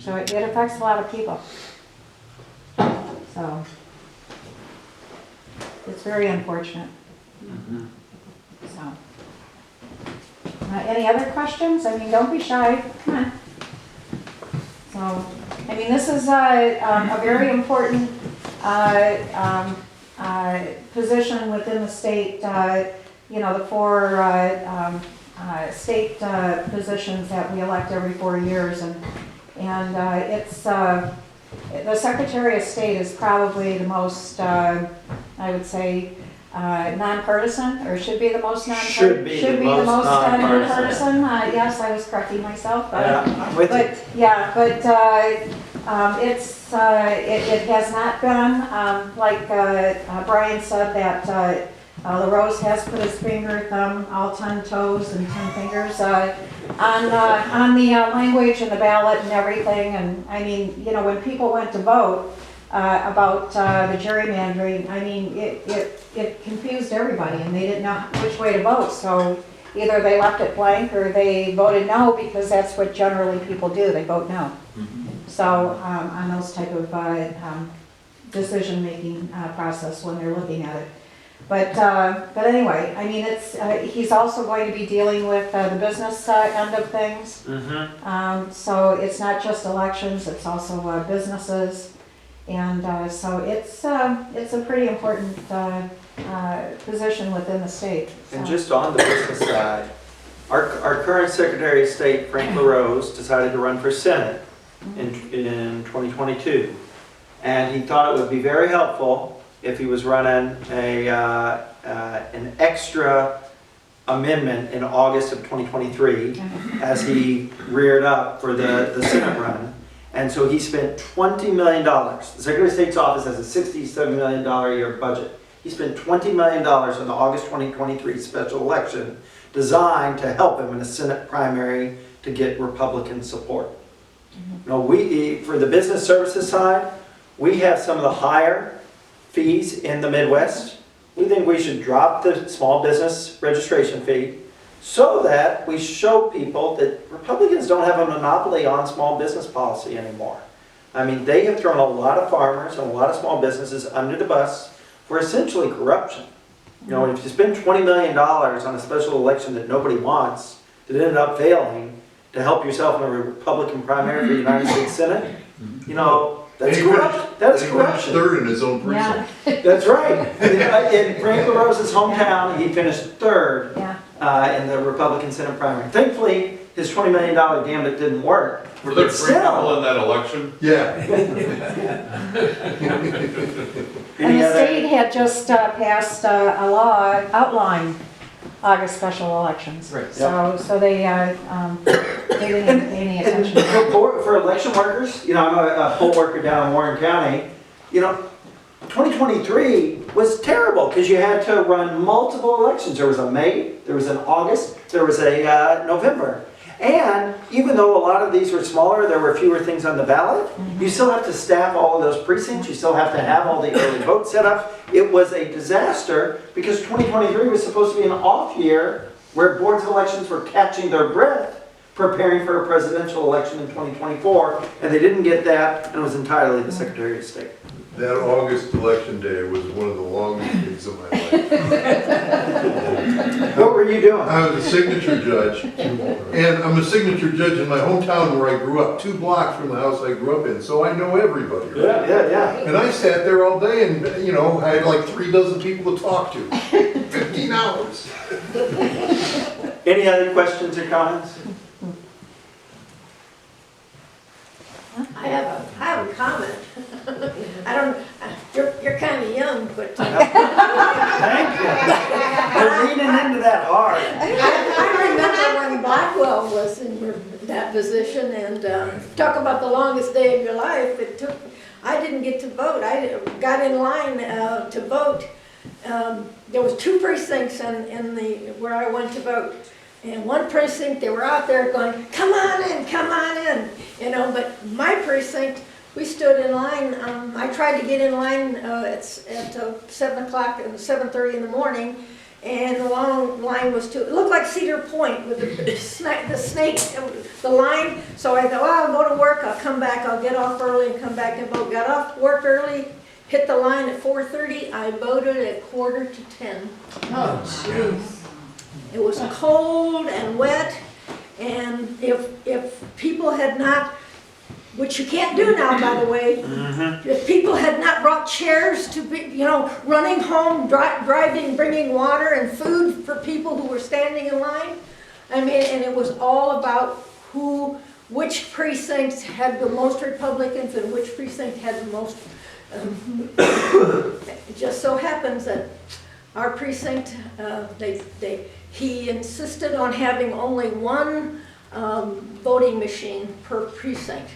So it affects a lot of people. So it's very unfortunate. So, any other questions? I mean, don't be shy. Come on. So, I mean, this is a very important position within the state. You know, the four state positions that we elect every 4 years, and it's the Secretary of State is probably the most, I would say, nonpartisan, or should be the most nonpartisan. Should be the most nonpartisan. Yes, I was correcting myself. I'm with you. It has not been like Bryan said, that LaRose has put his finger, thumb, all 10 toes and 10 fingers on the language and the ballot and everything. And I mean, you know, when people went to vote about the gerrymandering, I mean, it confused everybody, and they didn't know which way to vote. So either they left it blank or they voted no, because that's what generally people do. They vote no. So on those type of decision-making process when they're looking at it. But anyway, I mean, it's he's also going to be dealing with the business end of things. So it's not just elections; it's also businesses, and so it's a pretty important position within the state. So. And just on the business side, our current Secretary of State, Frank LaRose, decided to run for Senate in 2022, and he thought it would be very helpful if he was running an extra amendment in August of 2023 as he reared up for the Senate run. And so he spent $20 million. The Secretary of State's office has a $67 million a year budget. He spent $20 million on the August 2023 special election designed to help him in a Senate primary to get Republican support. Now, for the business services side, we have some of the higher fees in the Midwest. We think we should drop the small business registration fee so that we show people that Republicans don't have a monopoly on small business policy anymore. I mean, they have thrown a lot of farmers and a lot of small businesses under the bus for essentially corruption. You know, if you spend $20 million on a special election that nobody wants, that ended up failing to help yourself in a Republican primary for the United States Senate, you know, that's corruption. That's corruption. Third in his own precinct. Yeah. That's right. In Frank LaRose's hometown, he finished third in the Republican Senate primary. Thankfully, his $20 million gambit didn't work. Were there three people in that election? Yeah. And the state had just passed a law outlining August special elections. Right. So they didn't pay any attention. And for election workers, you know, I'm a poll worker down in Warren County. You know, 2023 was terrible because you had to run multiple elections. There was a May, there was an August, there was a November. And even though a lot of these were smaller, there were fewer things on the ballot, you still have to staff all of those precincts, you still have to have all the early vote set up. It was a disaster because 2023 was supposed to be an off year where boards of elections were catching their breath preparing for a presidential election in 2024, and they didn't get that, and it was entirely the Secretary of State. That August election day was one of the longest days of my life. What were you doing? I was a signature judge, and I'm a signature judge in my hometown where I grew up, 2 blocks from the house I grew up in, so I know everybody. Right? Yeah. And I sat there all day, and you know, I had like 3 dozen people to talk to. 15 hours. Any other questions or comments? I have a comment. I don't, you're kind of young, but Thank you. You're leaning into that hard. I remember when Blackwell was in that position, and talk about the longest day of your life. I didn't get to vote. I got in line to vote. There was 2 precincts in where I went to vote. And one precinct, they were out there going, come on in, you know, but my precinct, we stood in line. I tried to get in line at 7 o'clock, 7:30 in the morning, and the long line was too, it looked like Cedar Point with the snake, the line. So I thought, well, I'll go to work, I'll come back, I'll get off early and come back and vote. Got off work early, hit the line at 4:30, I voted at 9:45. Oh, jeez. It was cold and wet, and if people had not, which you can't do now, by the way, if people had not brought chairs to be, running home, driving, bringing water and food for people who were standing in line, I mean, and it was all about which precincts had the most Republicans and which precinct had the most. It just so happens that our precinct, he insisted on having only one voting machine per precinct.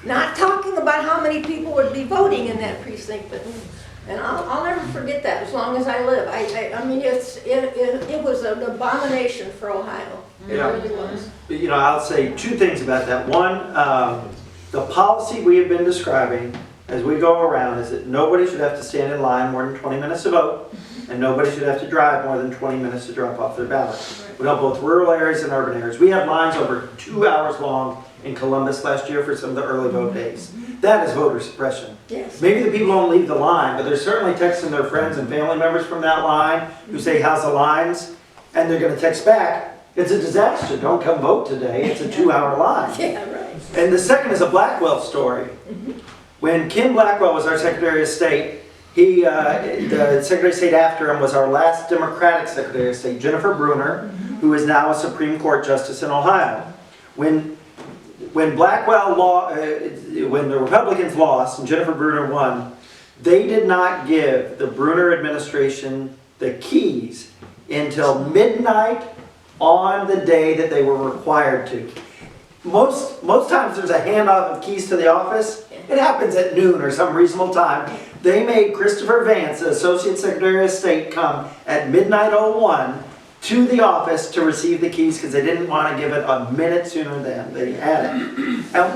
Not talking about how many people would be voting in that precinct, and I'll never forget that as long as I live. I mean, it was an abomination for Ohio. It really was. I'll say two things about that. One, the policy we have been describing as we go around is that nobody should have to stand in line more than 20 minutes to vote, and nobody should have to drive more than 20 minutes to drop off their ballot. We know both rural areas and urban areas. We had lines over 2 hours long in Columbus last year for some of the early vote days. That is voter suppression. Yes. Maybe the people don't leave the line, but they're certainly texting their friends and family members from that line who say, how's the lines? And they're going to text back, it's a disaster, don't come vote today, it's a 2-hour line. Yeah, right. And the second is a Blackwell story. When Kim Blackwell was our Secretary of State, the Secretary of State after him was our last Democratic Secretary of State, Jennifer Bruner, who is now a Supreme Court Justice in Ohio. When Blackwell when the Republicans lost and Jennifer Bruner won, they did not give the Bruner administration the keys until midnight on the day that they were required to. Most times there's a handoff of keys to the office. It happens at noon or some reasonable time. They made Christopher Vance, the Associate Secretary of State, come at midnight 01 to the office to receive the keys because they didn't want to give it a minute sooner than they had it. And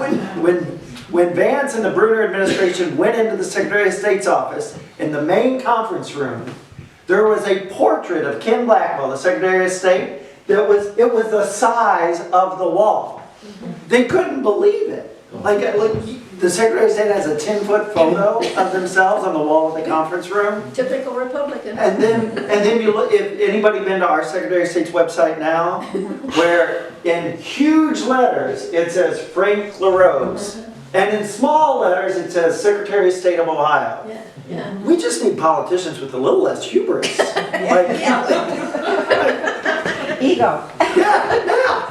when Vance and the Bruner administration went into the Secretary of State's office, in the main conference room, there was a portrait of Kim Blackwell, the Secretary of State, it was the size of the wall. They couldn't believe it. Like the Secretary of State has a 10-foot photo of themselves on the wall of the conference room. Typical Republican. And then you look, if anybody been to our Secretary of State's website now, where in huge letters it says Frank LaRose, and in small letters it says Secretary of State of Ohio. Yeah, yeah. We just need politicians with a little less hubris. Ego. Yeah.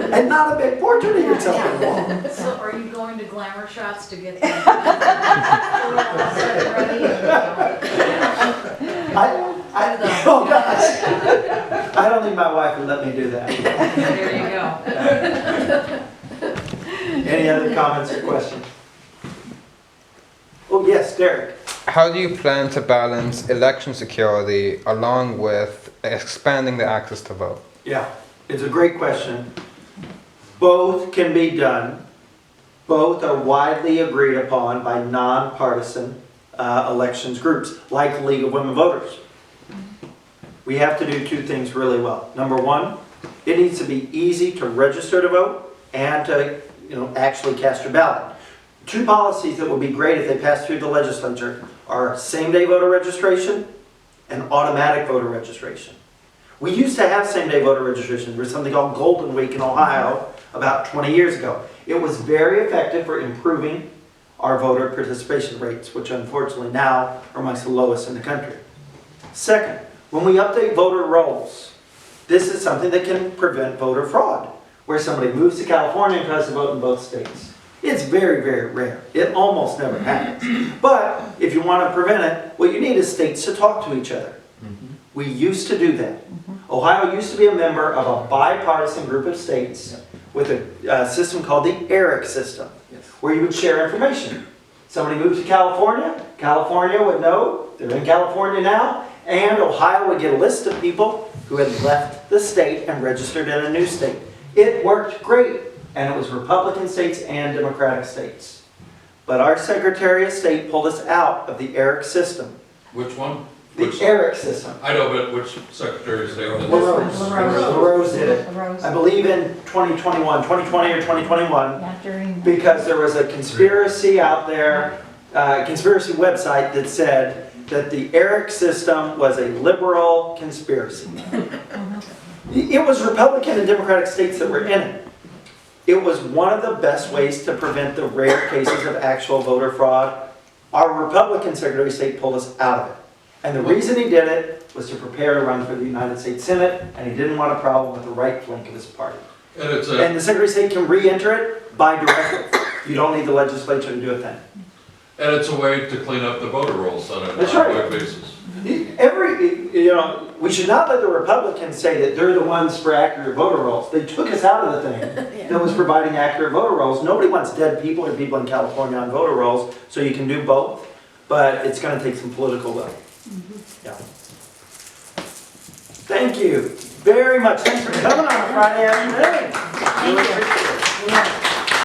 And not a big portrait of yourself on the wall. So are you going to glamour shots to get the ready? Oh gosh. I don't think my wife would let me do that. There you go. Any other comments or questions? Oh yes, Derek. How do you plan to balance election security along with expanding the access to vote? Yeah, it's a great question. Both can be done. Both are widely agreed upon by nonpartisan elections groups, like League of Women Voters. We have to do two things really well. Number one, it needs to be easy to register to vote and to actually cast your ballot. Two policies that would be great if they pass through the legislature are same-day voter registration and automatic voter registration. We used to have same-day voter registration. There was something called Golden Week in Ohio about 20 years ago. It was very effective for improving our voter participation rates, which unfortunately now are amongst the lowest in the country. Second, when we update voter rolls, this is something that can prevent voter fraud, where somebody moves to California and tries to vote in both states. It's very, very rare. It almost never happens. But if you want to prevent it, what you need is states to talk to each other. We used to do that. Ohio used to be a member of a bipartisan group of states with a system called the ERIC system, where you would share information. Somebody moved to California, California would know they're in California now, and Ohio would get a list of people who had left the state and registered in a new state. It worked great, and it was Republican states and Democratic states. But our Secretary of State pulled us out of the ERIC system. Which one? The ERIC system. I know, but which Secretary of State? did LaRose. this? LaRose did it. LaRose. I believe in 2021, 2020 or 2021, Yeah, during. because there was a conspiracy out there, conspiracy website that said that the ERIC system was a liberal conspiracy. It was Republican and Democratic states that were in it. It was one of the best ways to prevent the rare cases of actual voter fraud. Our Republican Secretary of State pulled us out of it. And the reason he did it was to prepare to run for the United States Senate, and he didn't want a problem with the right flank of his party. And it's And the Secretary of State can re-enter it by directive. You don't need the legislature to do a thing. a way to clean up the voter rolls on an That's right. ongoing basis. We should not let the Republicans say that they're the ones for accurate voter rolls. They took us out of the thing that was providing accurate voter rolls. Nobody wants dead people or people in California on voter rolls, so you can do both, but it's gonna take some political will. Yeah. Thank you very much. Thanks for coming on a Friday afternoon. Really appreciate it. Yeah.